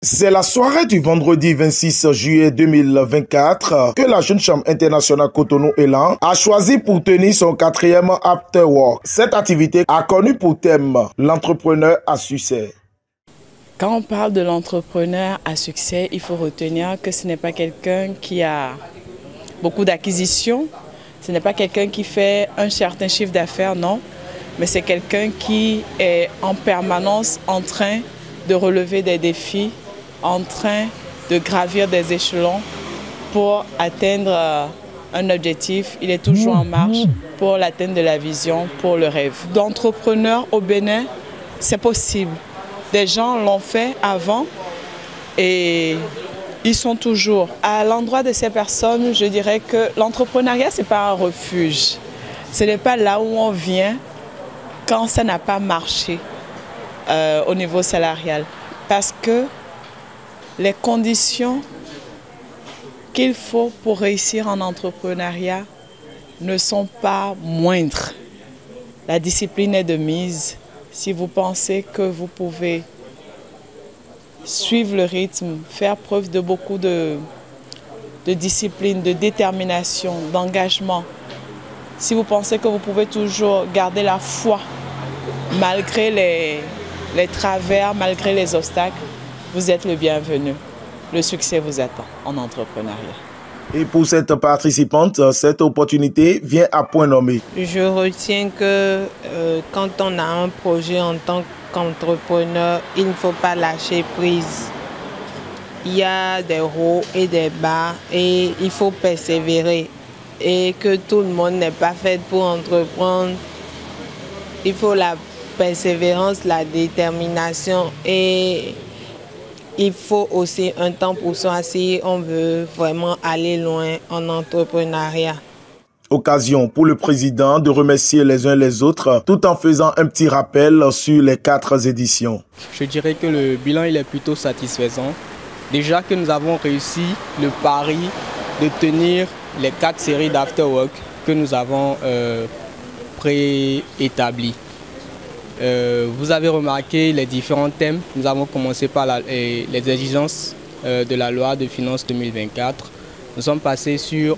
C'est la soirée du vendredi 26 juillet 2024 que la Jeune Chambre internationale Cotonou-Elan a choisi pour tenir son 4e After Work. Cette activité a connu pour thème l'entrepreneur à succès. Quand on parle de l'entrepreneur à succès, il faut retenir que ce n'est pas quelqu'un qui a beaucoup d'acquisitions, ce n'est pas quelqu'un qui fait un certain chiffre d'affaires, non, mais c'est quelqu'un qui est en permanence en train de relever des défis, en train de gravir des échelons pour atteindre un objectif. Il est toujours en marche pour l'atteinte de la vision, pour le rêve. D'entrepreneur au Bénin, c'est possible. Des gens l'ont fait avant et ils sont toujours. À l'endroit de ces personnes, je dirais que l'entrepreneuriat, ce n'est pas un refuge. Ce n'est pas là où on vient quand ça n'a pas marché au niveau salarial. Parce que les conditions qu'il faut pour réussir en entrepreneuriat ne sont pas moindres. La discipline est de mise. Si vous pensez que vous pouvez suivre le rythme, faire preuve de beaucoup de discipline, de détermination, d'engagement, si vous pensez que vous pouvez toujours garder la foi malgré les travers, malgré les obstacles, vous êtes le bienvenu. Le succès vous attend en entrepreneuriat. Et pour cette participante, cette opportunité vient à point nommé. Je retiens que quand on a un projet en tant qu'entrepreneur, il ne faut pas lâcher prise. Il y a des hauts et des bas et il faut persévérer. Et que tout le monde n'est pas fait pour entreprendre. Il faut la persévérance, la détermination et il faut aussi un temps pour soi si on veut vraiment aller loin en entrepreneuriat. Occasion pour le président de remercier les uns les autres tout en faisant un petit rappel sur les 4 éditions. Je dirais que le bilan il est plutôt satisfaisant. Déjà que nous avons réussi le pari de tenir les 4 séries d'afterwork que nous avons préétablies. Vous avez remarqué les différents thèmes. Nous avons commencé par les exigences de la loi de finances 2024. Nous sommes passés sur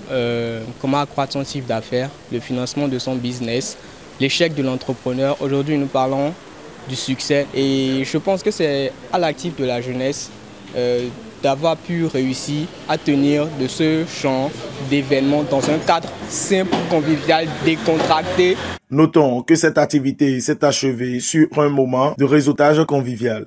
comment accroître son chiffre d'affaires, le financement de son business, l'échec de l'entrepreneur. Aujourd'hui, nous parlons du succès et je pense que c'est à l'actif de la jeunesse d'avoir pu réussir à tenir de ce genre d'événements dans un cadre simple, convivial, décontracté. Notons que cette activité s'est achevée sur un moment de réseautage convivial.